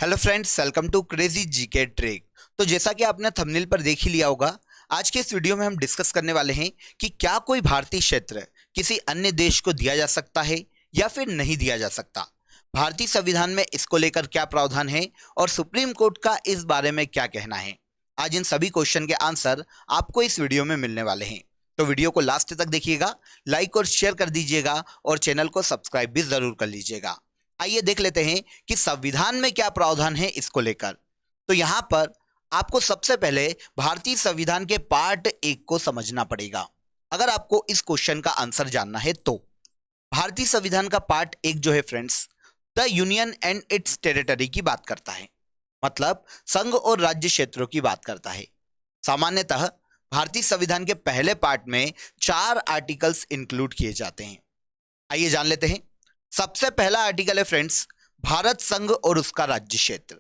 Hello friends, welcome to crazy GK trick. तो जैसा कि आपने थंबनेल पर देख ही लिया होगा, आज के इस वीडियो में हम डिस्कस करने वाले हैं कि क्या कोई भारतीय क्षेत्र किसी अन्य देश को दिया जा सकता है या फिर नहीं दिया जा सकता। भारतीय संविधान में इसको लेकर क्या प्रावधान है और सुप्रीम कोर्ट का इस बारे में क्या कहना है। आज इन सभी क्वेश्चन के आंसर आपको इस वीडियो में मिलने वाले हैं। तो वीडियो को लास्ट तक देखिएगा, लाइक और शेयर कर दीजिएगा और चैनल को सब्सक्राइब भी जरूर कर लीजिएगा। आइए देख लेते हैं कि संविधान में क्या प्रावधान है इसको लेकर। तो यहां पर आपको सबसे पहले भारतीय संविधान के पार्ट 1 को समझना पड़ेगा अगर आपको इस क्वेश्चन का आंसर जानना है। तो भारतीय संविधान का पार्ट 1 जो है friends, the union and it's territory की बात करता है, मतलब संघ और राज्य क्षेत्रों की बात करता है। सामान्यतः भारतीय संविधान के पहले पार्ट में 4 आर्टिकल्स इंक्लूड किए जाते हैं। आइए जान लेते हैं। सबसे पहला आर्टिकल है फ्रेंड्स, भारत संघ और उसका राज्य क्षेत्र।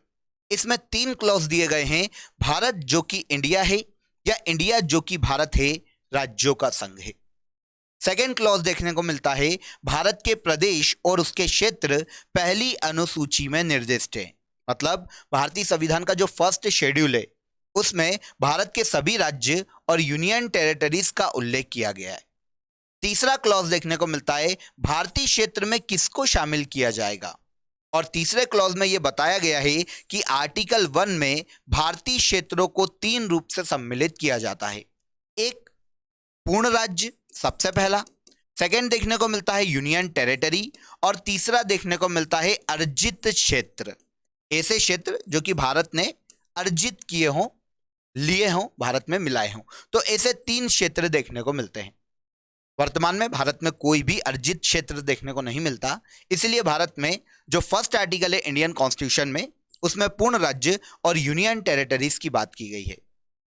इसमें 3 क्लॉज दिए गए हैं, भारत जो कि इंडिया है या इंडिया जो कि भारत है, राज्यों का संघ है। सेकेंड क्लॉज देखने को मिलता है, भारत के प्रदेश और उसके क्षेत्र पहली अनुसूची में निर्दिष्ट है। मतलब भारतीय संविधान का जो फर्स्ट शेड्यूल है उसमें भारत के सभी राज्य और यूनियन टेरिटरीज का उल्लेख किया गया है। तीसरा क्लॉज देखने को मिलता है, भारतीय क्षेत्र में किसको शामिल किया जाएगा। और तीसरे क्लॉज में यह बताया गया है कि आर्टिकल 1 में भारतीय क्षेत्रों को 3 रूप से सम्मिलित किया जाता है। एक, पूर्ण राज्य सबसे पहला, सेकंड देखने को मिलता है यूनियन टेरिटरी, और तीसरा देखने को मिलता है अर्जित क्षेत्र। ऐसे क्षेत्र जो कि भारत ने अर्जित किए हों, लिए हों, भारत में मिलाए हों। तो ऐसे 3 क्षेत्र देखने को मिलते हैं। वर्तमान में भारत में कोई भी अर्जित क्षेत्र देखने को नहीं मिलता, इसलिए भारत में जो फर्स्ट आर्टिकल है इंडियन कॉन्स्टिट्यूशन में, उसमें पूर्ण राज्य और यूनियन टेरिटरीज की बात की गई है।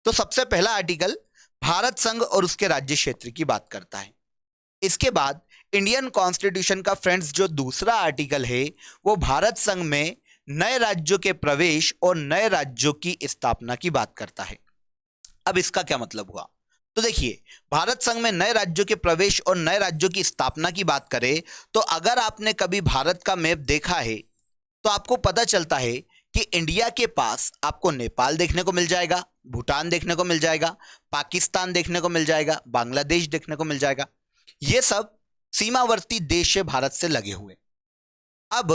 तो सबसे पहला आर्टिकल भारत संघ और उसके राज्य क्षेत्र की बात करता है। इसके बाद इंडियन कॉन्स्टिट्यूशन का फ्रेंड्स जो दूसरा आर्टिकल है वो भारत संघ में नए राज्यों के प्रवेश और नए राज्यों की स्थापना की बात करता है। अब इसका क्या मतलब हुआ, तो देखिए, भारत संघ में नए राज्यों के प्रवेश और नए राज्यों की स्थापना की बात करें तो अगर आपने कभी भारत का मैप देखा है तो आपको पता चलता है कि इंडिया के पास आपको नेपाल देखने को मिल जाएगा, भूटान देखने को मिल जाएगा, पाकिस्तान देखने को मिल जाएगा, बांग्लादेश देखने को मिल जाएगा। ये सब सीमावर्ती देश है भारत से लगे हुए। अब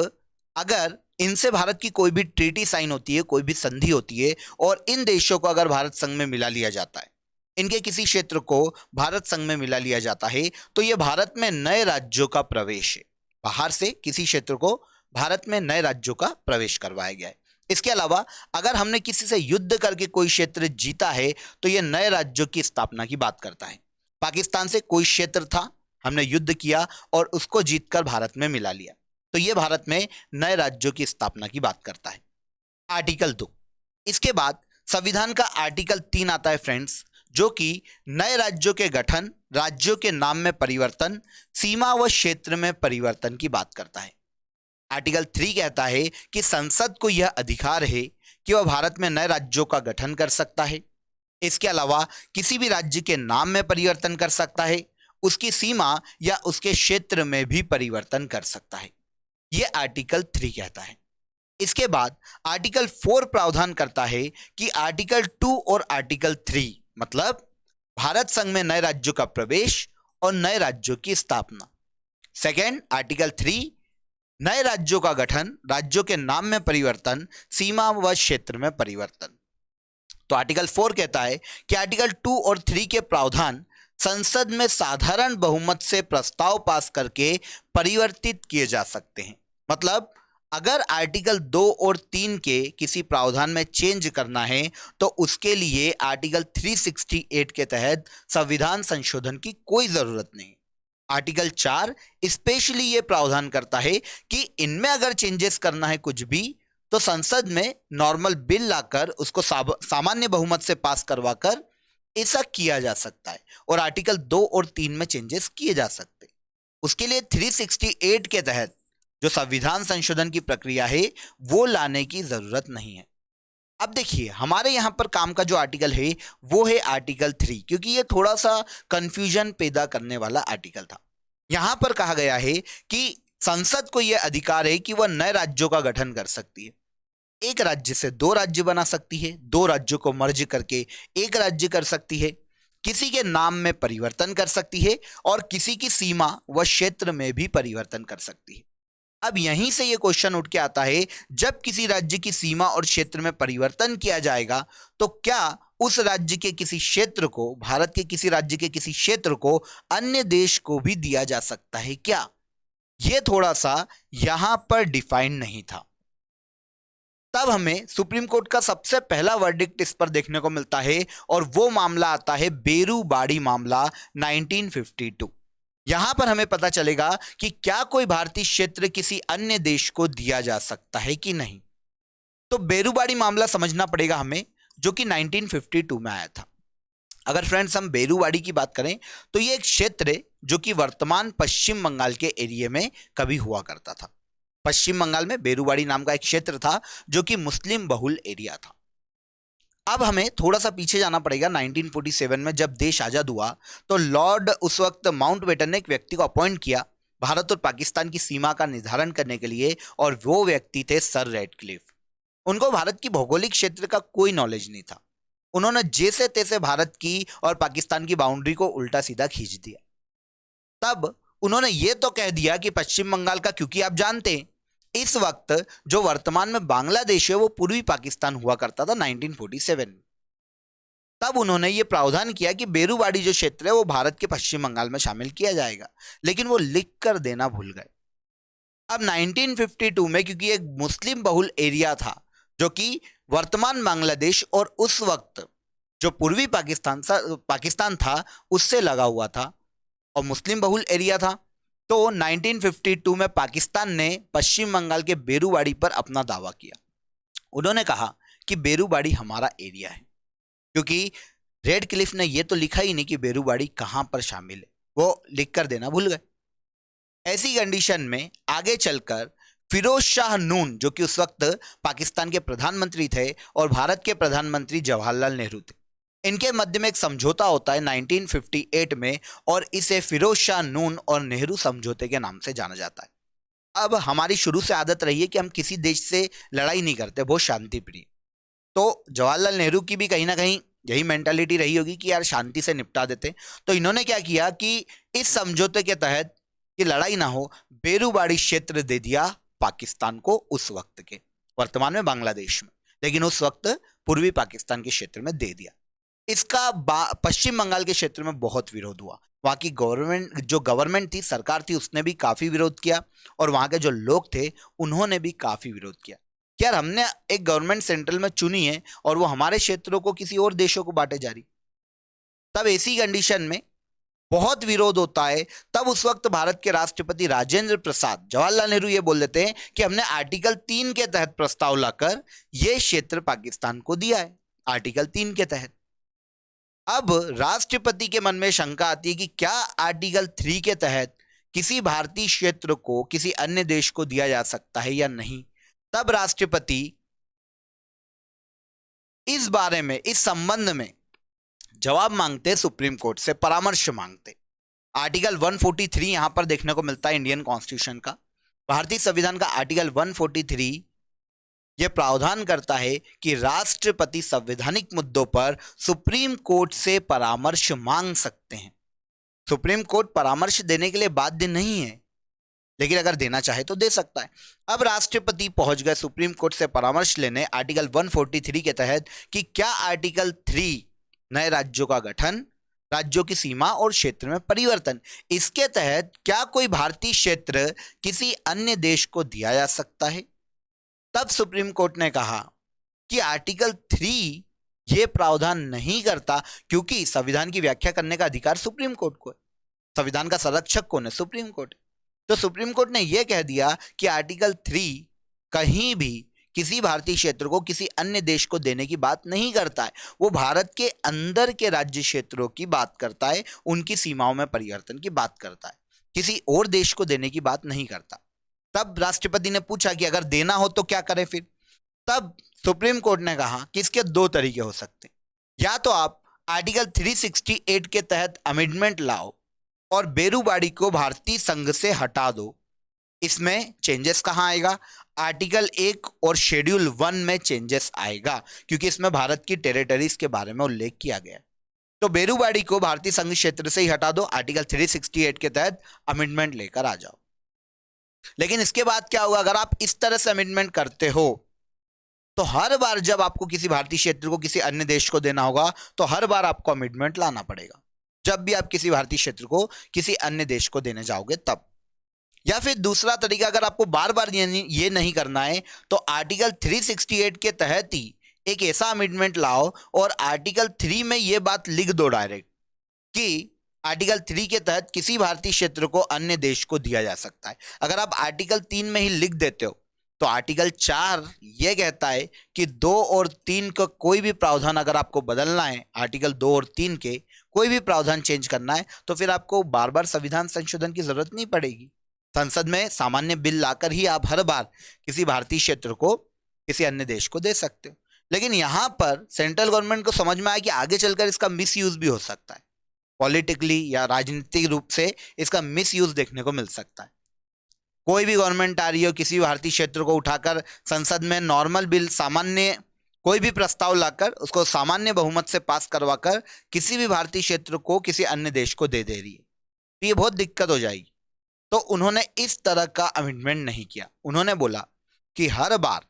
अगर इनसे भारत की कोई भी ट्रीटी साइन होती है, कोई भी संधि होती है, और इन देशों को अगर भारत संघ में मिला लिया जाता है, इनके किसी क्षेत्र को भारत संघ में मिला लिया जाता है, तो यह भारत में नए राज्यों का प्रवेश है। बाहर से किसी क्षेत्र को भारत में नए राज्यों का प्रवेश करवाया गया है। इसके अलावा अगर हमने किसी से युद्ध करके कोई क्षेत्र जीता है तो यह नए राज्यों की स्थापना की बात करता है। पाकिस्तान से कोई क्षेत्र था, हमने युद्ध किया और उसको जीतकर भारत में मिला लिया, तो यह भारत में नए राज्यों की स्थापना की बात करता है। आर्टिकल 2, इसके बाद संविधान का आर्टिकल 3 आता है फ्रेंड्स, जो कि नए राज्यों के गठन, राज्यों के नाम में परिवर्तन, सीमा व क्षेत्र में परिवर्तन की बात करता है। आर्टिकल 3 कहता है कि संसद को यह अधिकार है कि वह भारत में नए राज्यों का गठन कर सकता है। इसके अलावा किसी भी राज्य के नाम में परिवर्तन कर सकता है, उसकी सीमा या उसके क्षेत्र में भी परिवर्तन कर सकता है। यह आर्टिकल 3 कहता है। इसके बाद आर्टिकल 4 प्रावधान करता है कि आर्टिकल 2 और आर्टिकल 3, मतलब भारत संघ में नए राज्यों का प्रवेश और नए राज्यों की स्थापना। सेकेंड, आर्टिकल 3 नए राज्यों का गठन, राज्यों के नाम में परिवर्तन, सीमा व क्षेत्र में परिवर्तन। तो आर्टिकल 4 कहता है कि आर्टिकल 2 और 3 के प्रावधान संसद में साधारण बहुमत से प्रस्ताव पास करके परिवर्तित किए जा सकते हैं। मतलब अगर आर्टिकल 2 और 3 के किसी प्रावधान में चेंज करना है तो उसके लिए आर्टिकल 368 के तहत संविधान संशोधन की कोई जरूरत नहीं। आर्टिकल 4 स्पेशली ये प्रावधान करता है कि इनमें अगर चेंजेस करना है कुछ भी, तो संसद में नॉर्मल बिल लाकर उसको सामान्य बहुमत से पास करवाकर ऐसा किया जा सकता है, और आर्टिकल 2 और 3 में चेंजेस किए जा सकते हैं। उसके लिए 368 के तहत जो संविधान संशोधन की प्रक्रिया है वो लाने की जरूरत नहीं है। अब देखिए, हमारे यहां पर काम का जो आर्टिकल है वो है आर्टिकल 3, क्योंकि ये थोड़ा सा कंफ्यूजन पैदा करने वाला आर्टिकल था। यहां पर कहा गया है कि संसद को यह अधिकार है कि वह नए राज्यों का गठन कर सकती है। एक राज्य से दो राज्य बना सकती है, दो राज्यों को मर्ज करके एक राज्य कर सकती है, किसी के नाम में परिवर्तन कर सकती है और किसी की सीमा व क्षेत्र में भी परिवर्तन कर सकती है। अब यहीं से यह क्वेश्चन उठ के आता है, जब किसी राज्य की सीमा और क्षेत्र में परिवर्तन किया जाएगा तो क्या उस राज्य के किसी क्षेत्र को, भारत के किसी राज्य के किसी क्षेत्र को अन्य देश को भी दिया जा सकता है क्या? यह थोड़ा सा यहां पर डिफाइंड नहीं था। तब हमें सुप्रीम कोर्ट का सबसे पहला वर्डिक्ट इस पर देखने को मिलता है और वो मामला आता है बेरूबाड़ी मामला 1952। यहां पर हमें पता चलेगा कि क्या कोई भारतीय क्षेत्र किसी अन्य देश को दिया जा सकता है कि नहीं। तो बेरूबाड़ी मामला समझना पड़ेगा हमें, जो कि 1952 में आया था। अगर फ्रेंड्स हम बेरूबाड़ी की बात करें तो ये एक क्षेत्र है जो कि वर्तमान पश्चिम बंगाल के एरिया में कभी हुआ करता था। पश्चिम बंगाल में बेरूबाड़ी नाम का एक क्षेत्र था जो कि मुस्लिम बहुल एरिया था। अब हमें थोड़ा सा पीछे जाना पड़ेगा। 1947 में जब देश आजाद हुआ तो लॉर्ड उस वक्त माउंटबेटन ने एक व्यक्ति को अपॉइंट किया भारत और पाकिस्तान की सीमा का निर्धारण करने के लिए, और वो व्यक्ति थे सर रेडक्लिफ। उनको भारत की भौगोलिक क्षेत्र का कोई नॉलेज नहीं था। उन्होंने जैसे तैसे भारत की और पाकिस्तान की बाउंड्री को उल्टा सीधा खींच दिया। तब उन्होंने ये तो कह दिया कि पश्चिम बंगाल का, क्योंकि आप जानते हैं इस वक्त जो वर्तमान में बांग्लादेश है वो पूर्वी पाकिस्तान हुआ करता था 1947 में। तब उन्होंने ये प्रावधान किया कि बेरूबाड़ी जो क्षेत्र है वो भारत के पश्चिम बंगाल में शामिल किया जाएगा, लेकिन वो लिख कर देना भूल गए। अब 1952 में क्योंकि एक मुस्लिम बहुल एरिया था जो कि वर्तमान बांग्लादेश और उस वक्त जो पूर्वी पाकिस्तान था उससे लगा हुआ था और मुस्लिम बहुल एरिया था, तो 1952 में पाकिस्तान ने पश्चिम बंगाल के बेरूबाड़ी पर अपना दावा किया। उन्होंने कहा कि बेरूबाड़ी हमारा एरिया है, क्योंकि रेड क्लिफ ने यह तो लिखा ही नहीं कि बेरूबाड़ी कहां पर शामिल है, वो लिख कर देना भूल गए। ऐसी कंडीशन में आगे चलकर फिरोज शाह नून, जो कि उस वक्त पाकिस्तान के प्रधानमंत्री थे और भारत के प्रधानमंत्री जवाहरलाल नेहरू थे, इनके मध्य में एक समझौता होता है 1958 में, और इसे फिरोज शाह नून और नेहरू समझौते के नाम से जाना जाता है। अब हमारी शुरू से आदत रही है कि हम किसी देश से लड़ाई नहीं करते, बहुत शांति प्रिय। तो जवाहरलाल नेहरू की भी कहीं ना कहीं यही मेंटालिटी रही होगी कि यार शांति से निपटा देते। तो इन्होंने क्या किया कि इस समझौते के तहत कि लड़ाई ना हो, बेरूबाड़ी क्षेत्र दे दिया पाकिस्तान को, उस वक्त के वर्तमान में बांग्लादेश में, लेकिन उस वक्त पूर्वी पाकिस्तान के क्षेत्र में दे दिया। इसका पश्चिम बंगाल के क्षेत्र में बहुत विरोध हुआ। वहां की गवर्नमेंट थी, सरकार थी, उसने भी काफी विरोध किया, और वहां के जो लोग थे उन्होंने भी काफी विरोध किया कि यार हमने एक गवर्नमेंट सेंट्रल में चुनी है और वो हमारे क्षेत्रों को किसी और देशों को बांटे जा रही। तब ऐसी कंडीशन में बहुत विरोध होता है। तब उस वक्त भारत के राष्ट्रपति राजेंद्र प्रसाद, जवाहरलाल नेहरू ये बोल देते हैं कि हमने आर्टिकल 3 के तहत प्रस्ताव लाकर यह क्षेत्र पाकिस्तान को दिया है, आर्टिकल 3 के तहत। अब राष्ट्रपति के मन में शंका आती है कि क्या आर्टिकल 3 के तहत किसी भारतीय क्षेत्र को किसी अन्य देश को दिया जा सकता है या नहीं। तब राष्ट्रपति इस बारे में, इस संबंध में जवाब मांगते, सुप्रीम कोर्ट से परामर्श मांगते। आर्टिकल 143 यहां पर देखने को मिलता है इंडियन कॉन्स्टिट्यूशन का, भारतीय संविधान का आर्टिकल 143 यह प्रावधान करता है कि राष्ट्रपति संवैधानिक मुद्दों पर सुप्रीम कोर्ट से परामर्श मांग सकते हैं। सुप्रीम कोर्ट परामर्श देने के लिए बाध्य नहीं है, लेकिन अगर देना चाहे तो दे सकता है। अब राष्ट्रपति पहुंच गए सुप्रीम कोर्ट से परामर्श लेने आर्टिकल 143 के तहत कि क्या आर्टिकल 3 नए राज्यों का गठन, राज्यों की सीमा और क्षेत्र में परिवर्तन, इसके तहत क्या कोई भारतीय क्षेत्र किसी अन्य देश को दिया जा सकता है। तब सुप्रीम कोर्ट ने कहा कि आर्टिकल 3 यह प्रावधान नहीं करता, क्योंकि संविधान की व्याख्या करने का अधिकार सुप्रीम कोर्ट को है। संविधान का संरक्षक कौन है? Supreme court. तो सुप्रीम कोर्ट ने यह कह दिया कि आर्टिकल 3 कहीं भी किसी भारतीय क्षेत्र को किसी अन्य देश को देने की बात नहीं करता है, वो भारत के अंदर के राज्य क्षेत्रों की बात करता है, उनकी सीमाओं में परिवर्तन की बात करता है, किसी और देश को देने की बात नहीं करता। तब राष्ट्रपति ने पूछा कि अगर देना हो तो क्या करें फिर। तब सुप्रीम कोर्ट ने कहा कि इसके दो तरीके हो सकते हैं, या तो आप आर्टिकल 368 के तहत अमेंडमेंट लाओ और बेरूबाड़ी को भारतीय संघ से हटा दो। इसमें चेंजेस कहां आएगा? आर्टिकल 1 और शेड्यूल 1 में चेंजेस आएगा, क्योंकि इसमें भारत की टेरिटरीज के बारे में उल्लेख किया गया है। तो बेरूबाड़ी को भारतीय संघ क्षेत्र से ही हटा दो, आर्टिकल 368 के तहत अमेंडमेंट लेकर आ जाओ। लेकिन इसके बाद क्या होगा, अगर आप इस तरह से अमेंडमेंट करते हो तो हर बार जब आपको किसी भारतीय क्षेत्र को किसी अन्य देश को देना होगा तो हर बार आपको अमेंडमेंट लाना पड़ेगा, जब भी आप किसी भारतीय क्षेत्र को किसी अन्य देश को देने जाओगे तब। या फिर दूसरा तरीका, अगर आपको बार बार ये नहीं करना है तो आर्टिकल 368 के तहत ही एक ऐसा अमेंडमेंट लाओ और आर्टिकल 3 में यह बात लिख दो डायरेक्ट कि आर्टिकल 3 के तहत किसी भारतीय क्षेत्र को अन्य देश को दिया जा सकता है। अगर आप आर्टिकल 3 में ही लिख देते हो तो आर्टिकल 4 यह कहता है कि 2 और 3 का कोई भी प्रावधान अगर आपको बदलना है, आर्टिकल 2 और 3 के कोई भी प्रावधान चेंज करना है, तो फिर आपको बार बार संविधान संशोधन की जरूरत नहीं पड़ेगी। संसद में सामान्य बिल लाकर ही आप हर बार किसी भारतीय क्षेत्र को किसी अन्य देश को दे सकते हो। लेकिन यहां पर सेंट्रल गवर्नमेंट को समझ में आया कि आगे चलकर इसका मिस यूज भी हो सकता है, पॉलिटिकली या राजनीतिक रूप से इसका मिस यूज देखने को मिल सकता है। कोई भी गवर्नमेंट आ रही हो, किसी भी भारतीय क्षेत्र को उठाकर संसद में नॉर्मल बिल, सामान्य कोई भी प्रस्ताव लाकर उसको सामान्य बहुमत से पास करवाकर किसी भी भारतीय क्षेत्र को किसी अन्य देश को दे रही है, तो ये बहुत दिक्कत हो जाएगी। तो उन्होंने इस तरह का अमेंडमेंट नहीं किया। उन्होंने बोला कि हर बार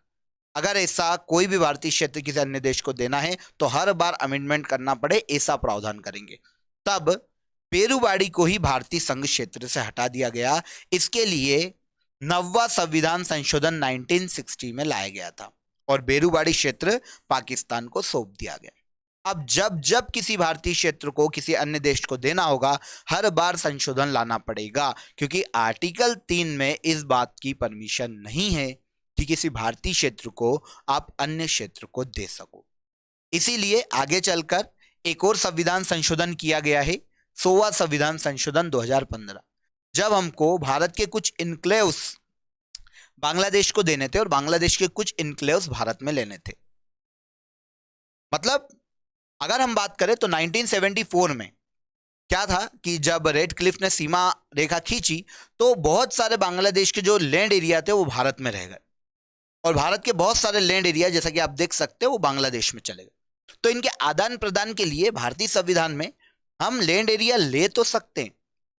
अगर ऐसा कोई भी भारतीय क्षेत्र किसी अन्य देश को देना है तो हर बार अमेंडमेंट करना पड़े, ऐसा प्रावधान करेंगे। तब बेरूबाड़ी को ही भारतीय संघ क्षेत्र से हटा दिया गया। इसके लिए 9वां संविधान संशोधन 1960 में लाया गया था और बेरूबाड़ी क्षेत्र पाकिस्तान को सौंप दिया गया। अब जब जब किसी भारतीय क्षेत्र को किसी अन्य देश को देना होगा हर बार संशोधन लाना पड़ेगा, क्योंकि आर्टिकल 3 में इस बात की परमिशन नहीं है कि किसी भारतीय क्षेत्र को आप अन्य क्षेत्र को दे सको। इसीलिए आगे चलकर एक और संविधान संशोधन किया गया है, 100वां संविधान संशोधन 2015, जब हमको भारत के कुछ इनक्लेव्स बांग्लादेश को देने थे और बांग्लादेश के कुछ इनक्लेव्स भारत में लेने थे। मतलब अगर हम बात करें तो 1974 में क्या था कि जब रेड क्लिफ ने सीमा रेखा खींची तो बहुत सारे बांग्लादेश के जो लैंड एरिया थे वो भारत में रह गए और भारत के बहुत सारे लैंड एरिया जैसा कि आप देख सकते हो वो बांग्लादेश में चले गए। तो इनके आदान प्रदान के लिए भारतीय संविधान में हम लैंड एरिया ले तो सकते हैं,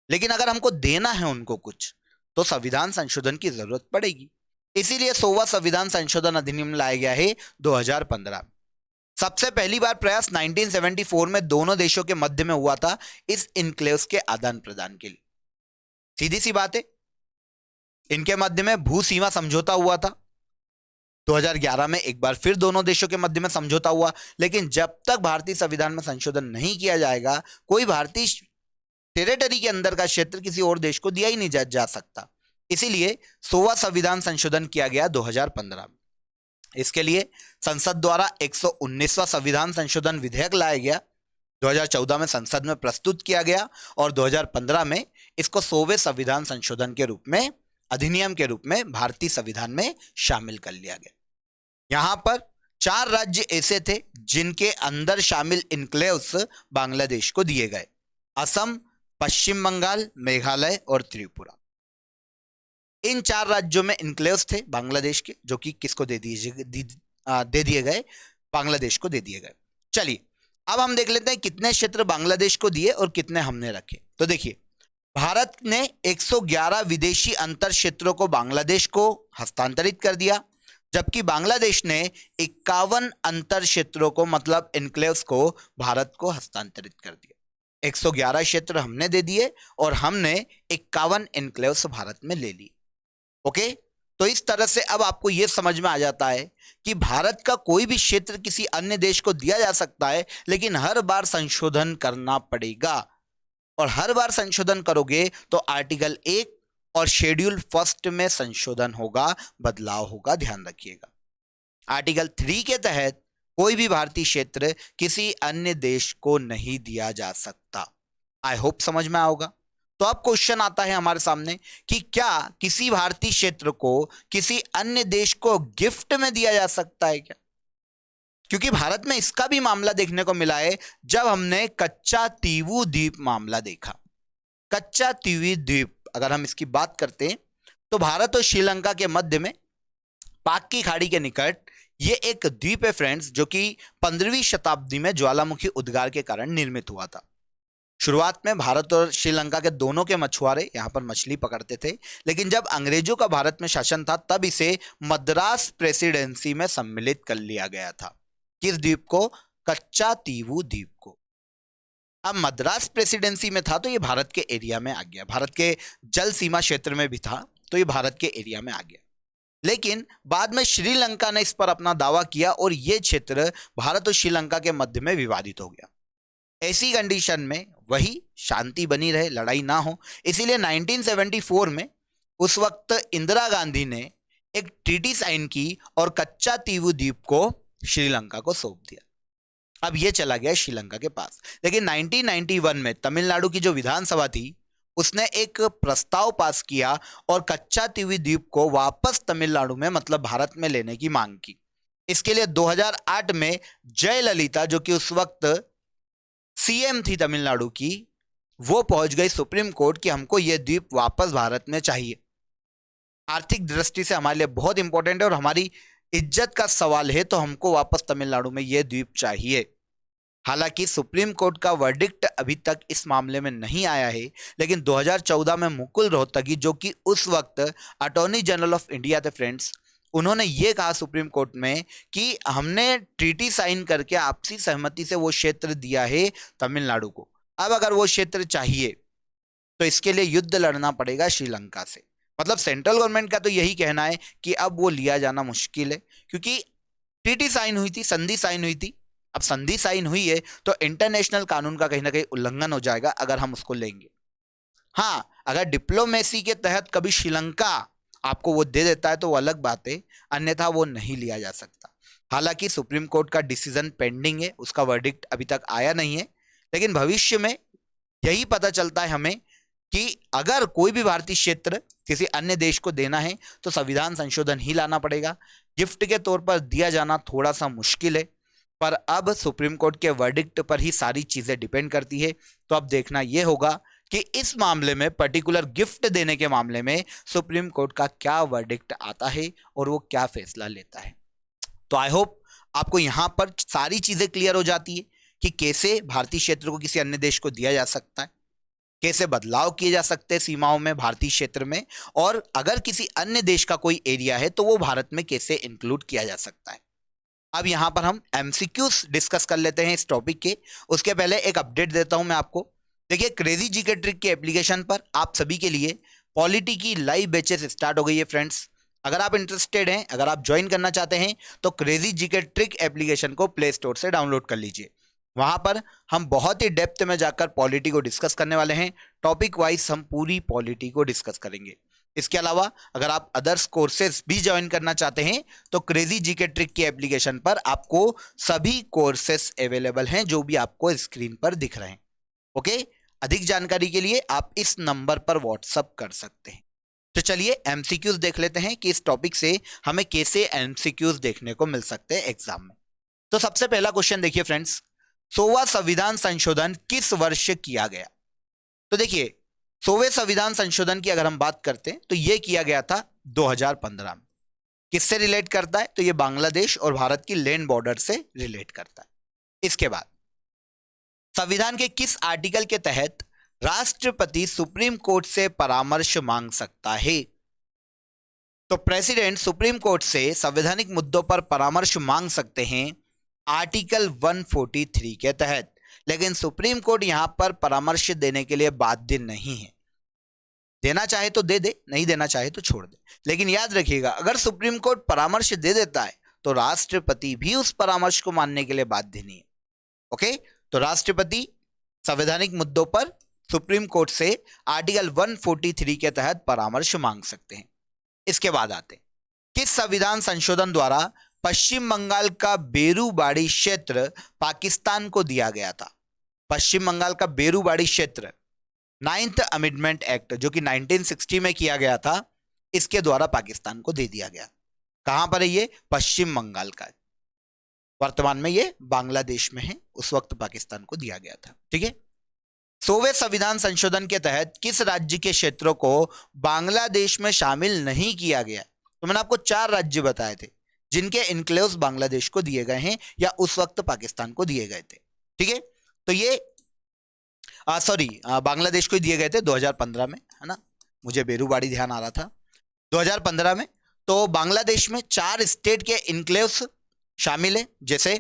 लेकिन अगर हमको देना है उनको कुछ तो संविधान संशोधन की जरूरत पड़ेगी। इसीलिए 100वां संविधान संशोधन अधिनियम लाया गया है 2015। सबसे पहली बार प्रयास 1974 में दोनों देशों के मध्य में हुआ था इस इनक्लेव्स के आदान प्रदान के लिए। सीधी सी बात है, इनके मध्य में भू सीमा समझौता हुआ था। 2011 में एक बार फिर दोनों देशों के मध्य में समझौता हुआ, लेकिन जब तक भारतीय संविधान में संशोधन नहीं किया जाएगा कोई भारतीय टेरिटरी के अंदर का क्षेत्र किसी और देश को दिया ही नहीं जा सकता। इसीलिए 100वां संविधान संशोधन किया गया 2015 में। इसके लिए संसद द्वारा 119वां संविधान संशोधन विधेयक लाया गया, 2014 में संसद में प्रस्तुत किया गया और 2015 में इसको 100वें संविधान संशोधन के रूप में, अधिनियम के रूप में भारतीय संविधान में शामिल कर लिया गया। यहां पर 4 राज्य ऐसे थे जिनके अंदर शामिल इनक्लेव्स बांग्लादेश को दिए गए: असम, पश्चिम बंगाल, मेघालय और त्रिपुरा। इन 4 राज्यों में इनक्लेव्स थे बांग्लादेश के, जो कि किसको दे दिए गए, बांग्लादेश को दे दिए गए। चलिए अब हम देख लेते हैं कितने क्षेत्र बांग्लादेश को दिए और कितने हमने रखे। तो देखिए, भारत ने 111 विदेशी अंतर क्षेत्रों को बांग्लादेश को हस्तांतरित कर दिया, जबकि बांग्लादेश ने 51 अंतर क्षेत्रों को, मतलब इनक्लेव्स को, भारत को हस्तांतरित कर दिया। 111 क्षेत्र हमने दे दिए और हमने 51 इनक्लेव्स भारत में ले ली। ओके, तो इस तरह से अब आपको यह समझ में आ जाता है कि भारत का कोई भी क्षेत्र किसी अन्य देश को दिया जा सकता है, लेकिन हर बार संशोधन करना पड़ेगा। और हर बार संशोधन करोगे तो आर्टिकल 1 और शेड्यूल 1 में संशोधन होगा, बदलाव होगा, ध्यान रखिएगा। आर्टिकल 3 के तहत कोई भी भारतीय क्षेत्र किसी अन्य देश को नहीं दिया जा सकता। आई होप समझ में आओगा। तो अब क्वेश्चन आता है हमारे सामने कि क्या किसी भारतीय क्षेत्र को किसी अन्य देश को गिफ्ट में दिया जा सकता है क्या? क्योंकि भारत में इसका भी मामला देखने को मिला है जब हमने कच्चा तीवू द्वीप मामला देखा। कच्चा तीवू द्वीप, अगर हम इसकी बात करते हैं तो भारत और श्रीलंका के मध्य में पाक की खाड़ी के निकट ये एक द्वीप है फ्रेंड्स, जो कि 15वीं शताब्दी में ज्वालामुखी उद्गार के कारण निर्मित हुआ था। शुरुआत में भारत और श्रीलंका के दोनों के मछुआरे यहाँ पर मछली पकड़ते थे, लेकिन जब अंग्रेजों का भारत में शासन था तब इसे मद्रास प्रेसिडेंसी में सम्मिलित कर लिया गया था। किस द्वीप को? कच्चा तीवू द्वीप को। अब मद्रास प्रेसिडेंसी में था तो ये भारत के एरिया में आ गया, भारत के जल सीमा क्षेत्र में भी था तो ये भारत के एरिया में आ गया। लेकिन बाद में श्रीलंका ने इस पर अपना दावा किया और ये क्षेत्र भारत और श्रीलंका के मध्य में विवादित हो गया। ऐसी कंडीशन में वही शांति बनी रहे, लड़ाई ना हो, इसीलिए 1974 में उस वक्त इंदिरा गांधी ने एक ट्रीटी साइन की और कच्चा तीवू द्वीप को श्रीलंका को सौंप दिया। अब ये चला गया श्रीलंका के पास। लेकिन 1991 में तमिलनाडु की जो विधानसभा थी उसने एक प्रस्ताव पास किया और कच्चा तीवू द्वीप को वापस तमिलनाडु में मतलब भारत में लेने की मांग की। इसके लिए 2008 में जयललिता, जो कि उस वक्त सीएम थी तमिलनाडु की, वो पहुंच गई सुप्रीम कोर्ट कि हमको ये द्वीप वापस भारत में चाहिए। आर्थिक दृष्टि से हमारे लिए बहुत इंपॉर्टेंट है और हमारी इज्जत का सवाल है, तो हमको वापस तमिलनाडु में ये द्वीप चाहिए। हालांकि सुप्रीम कोर्ट का वर्डिक्ट अभी तक इस मामले में नहीं आया है, लेकिन 2014 में मुकुल रोहतगी, जो कि उस वक्त अटॉर्नी जनरल ऑफ इंडिया थे फ्रेंड्स, उन्होंने ये कहा सुप्रीम कोर्ट में कि हमने ट्रीटी साइन करके आपसी सहमति से वो क्षेत्र दिया है तमिलनाडु को। अब अगर वो क्षेत्र चाहिए तो इसके लिए युद्ध लड़ना पड़ेगा श्रीलंका से। मतलब सेंट्रल गवर्नमेंट का तो यही कहना है कि अब वो लिया जाना मुश्किल है, क्योंकि ट्रीटी साइन हुई थी, संधि साइन हुई थी। अब संधि साइन हुई है तो इंटरनेशनल कानून का कहीं ना कहीं उल्लंघन हो जाएगा अगर हम उसको लेंगे। हाँ, अगर डिप्लोमेसी के तहत कभी श्रीलंका आपको वो दे देता है तो वो अलग बात है, अन्यथा वो नहीं लिया जा सकता। हालांकि सुप्रीम कोर्ट का डिसीजन पेंडिंग है, उसका वर्डिक्ट अभी तक आया नहीं है, लेकिन भविष्य में यही पता चलता है हमें कि अगर कोई भी भारतीय क्षेत्र किसी अन्य देश को देना है तो संविधान संशोधन ही लाना पड़ेगा। गिफ्ट के तौर पर दिया जाना थोड़ा सा मुश्किल है, पर अब सुप्रीम कोर्ट के वर्डिक्ट पर ही सारी चीजें डिपेंड करती है। तो अब देखना यह होगा कि इस मामले में, पर्टिकुलर गिफ्ट देने के मामले में, सुप्रीम कोर्ट का क्या वर्डिक्ट आता है और वो क्या फैसला लेता है। तो आई होप आपको यहां पर सारी चीजें क्लियर हो जाती है कि कैसे भारतीय क्षेत्र को किसी अन्य देश को दिया जा सकता है, कैसे बदलाव किए जा सकते हैं सीमाओं में भारतीय क्षेत्र में, और अगर किसी अन्य देश का कोई एरिया है तो वो भारत में कैसे इंक्लूड किया जा सकता है। अब यहां पर हम एमसीक्यूज डिस्कस कर लेते हैं इस टॉपिक के। उसके पहले एक अपडेट देता हूं मैं आपको। देखिए, क्रेजी जीके ट्रिक के एप्लीकेशन पर आप सभी के लिए पॉलिटी की लाइव बैचेस स्टार्ट हो गई है फ्रेंड्स। अगर आप इंटरेस्टेड हैं, अगर आप ज्वाइन करना चाहते हैं तो क्रेजी जीके ट्रिक एप्लीकेशन को प्ले स्टोर से डाउनलोड कर लीजिए। वहां पर हम बहुत ही डेप्थ में जाकर पॉलिटी को डिस्कस करने वाले हैं। टॉपिक वाइज हम पूरी पॉलिटी को डिस्कस करेंगे। इसके अलावा अगर आप अदर्स कोर्सेज भी ज्वाइन करना चाहते हैं तो क्रेजी जीके ट्रिक की एप्लीकेशन पर आपको सभी कोर्सेज अवेलेबल हैं जो भी आपको स्क्रीन पर दिख रहे हैं। ओके, अधिक जानकारी के लिए आप इस नंबर पर व्हाट्सएप कर सकते हैं। तो चलिए एमसीक्यूज देख लेते हैं कि इस टॉपिक से हमें कैसे एमसीक्यूज देखने को मिल सकते हैं एग्जाम में। तो सबसे पहला क्वेश्चन देखिए फ्रेंड्स, 100वां संविधान संशोधन किस वर्ष किया गया? तो देखिए, 100वें संविधान संशोधन की अगर हम बात करते हैं तो यह किया गया था 2015 में। किससे रिलेट करता है? तो यह बांग्लादेश और भारत की लैंड बॉर्डर से रिलेट करता है। इसके बाद संविधान के किस आर्टिकल के तहत राष्ट्रपति सुप्रीम कोर्ट से परामर्श मांग सकता है? तो प्रेसिडेंट सुप्रीम कोर्ट से संवैधानिक मुद्दों पर परामर्श मांग सकते हैं आर्टिकल 143 के तहत, लेकिन सुप्रीम कोर्ट यहां पर परामर्श देने के लिए बाध्य नहीं है। देना चाहे तो दे दे, नहीं देना चाहे तो छोड़ दे। लेकिन याद रखिएगा, अगर सुप्रीम कोर्ट परामर्श दे देता है तो राष्ट्रपति भी उस परामर्श को मानने के लिए बाध्य नहीं है। ओके, तो राष्ट्रपति संवैधानिक मुद्दों पर सुप्रीम कोर्ट से आर्टिकल 143 के तहत परामर्श मांग सकते हैं। इसके बाद आते, किस संविधान संशोधन द्वारा पश्चिम बंगाल का बेरूबाड़ी क्षेत्र पाकिस्तान को दिया गया था? पश्चिम बंगाल का बेरूबाड़ी क्षेत्र 9th अमेंडमेंट एक्ट जो कि 1960 में किया गया था, इसके द्वारा पाकिस्तान को दे दिया गया। कहां पर है ये? पश्चिम बंगाल का। वर्तमान में ये बांग्लादेश में है, उस वक्त पाकिस्तान को दिया गया था। ठीक है। 100वें संविधान संशोधन के तहत किस राज्य के क्षेत्रों को बांग्लादेश में शामिल नहीं किया गया? तो मैंने आपको 4 राज्य बताए थे जिनके इनक्लेव्स बांग्लादेश को दिए गए हैं या उस वक्त पाकिस्तान को दिए गए थे। ठीक है, तो ये सॉरी बांग्लादेश को दिए गए थे 2015 में, है ना, मुझे बेरूबाड़ी ध्यान आ रहा था 2015 में। तो बांग्लादेश में 4 स्टेट के इनक्लेव्स शामिल है, जैसे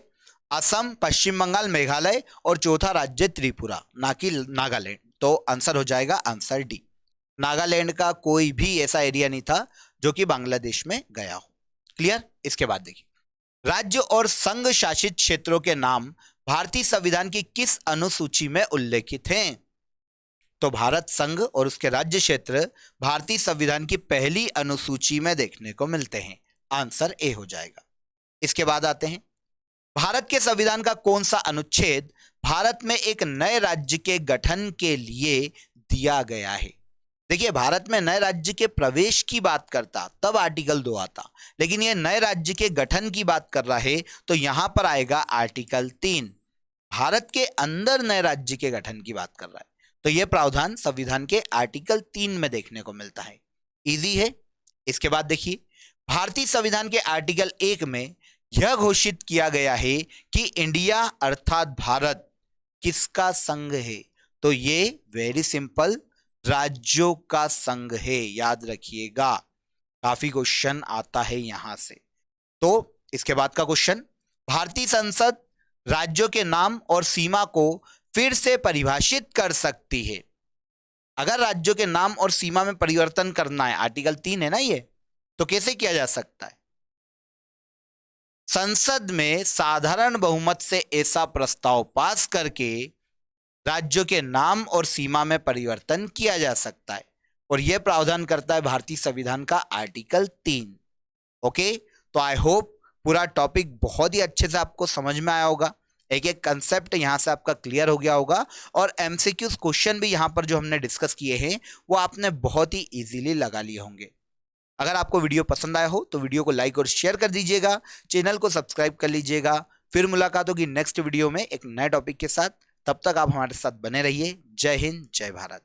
असम, पश्चिम बंगाल, मेघालय और चौथा राज्य त्रिपुरा, ना कि नागालैंड। तो आंसर हो जाएगा आंसर डी। नागालैंड का कोई भी ऐसा एरिया नहीं था जो कि बांग्लादेश में गया हो। क्लियर? इसके बाद देखिए, राज्य और संघ शासित क्षेत्रों के नाम भारतीय संविधान की किस अनुसूची में उल्लेखित हैं? तो भारत संघ और उसके राज्य क्षेत्र भारतीय संविधान की पहली अनुसूची में देखने को मिलते हैं। आंसर ए हो जाएगा। इसके बाद आते हैं, भारत के संविधान का कौन सा अनुच्छेद भारत में एक नए राज्य के गठन के लिए दिया गया है? देखिए, भारत में नए राज्य के प्रवेश की बात करता तब आर्टिकल 2 आता, लेकिन ये नए राज्य के गठन की बात कर रहा है तो यहां पर आएगा आर्टिकल 3। भारत के अंदर नए राज्य के गठन की बात कर रहा है तो यह प्रावधान संविधान के आर्टिकल 3 में देखने को मिलता है। इजी है। इसके बाद देखिए, भारतीय संविधान के आर्टिकल 1 में यह घोषित किया गया है कि इंडिया अर्थात भारत किसका संघ है? तो ये वेरी सिंपल, राज्यों का संघ है। याद रखिएगा, काफी क्वेश्चन आता है यहां से। तो इसके बाद का क्वेश्चन, भारतीय संसद राज्यों के नाम और सीमा को फिर से परिभाषित कर सकती है। अगर राज्यों के नाम और सीमा में परिवर्तन करना है, आर्टिकल 3 है ना ये, तो कैसे किया जा सकता है? संसद में साधारण बहुमत से ऐसा प्रस्ताव पास करके राज्यों के नाम और सीमा में परिवर्तन किया जा सकता है, और यह प्रावधान करता है भारतीय संविधान का आर्टिकल 3। ओके, तो आई होप पूरा टॉपिक बहुत ही अच्छे से आपको समझ में आया होगा, एक एक कंसेप्ट यहां से आपका क्लियर हो गया होगा, और एमसीक्यूज क्वेश्चन भी यहां पर जो हमने डिस्कस किए हैं वो आपने बहुत ही इजीली लगा लिए होंगे। अगर आपको वीडियो पसंद आया हो तो वीडियो को लाइक और शेयर कर दीजिएगा, चैनल को सब्सक्राइब कर लीजिएगा। फिर मुलाकात होगी नेक्स्ट वीडियो में एक नए टॉपिक के साथ। तब तक आप हमारे साथ बने रहिए। जय हिंद, जय भारत।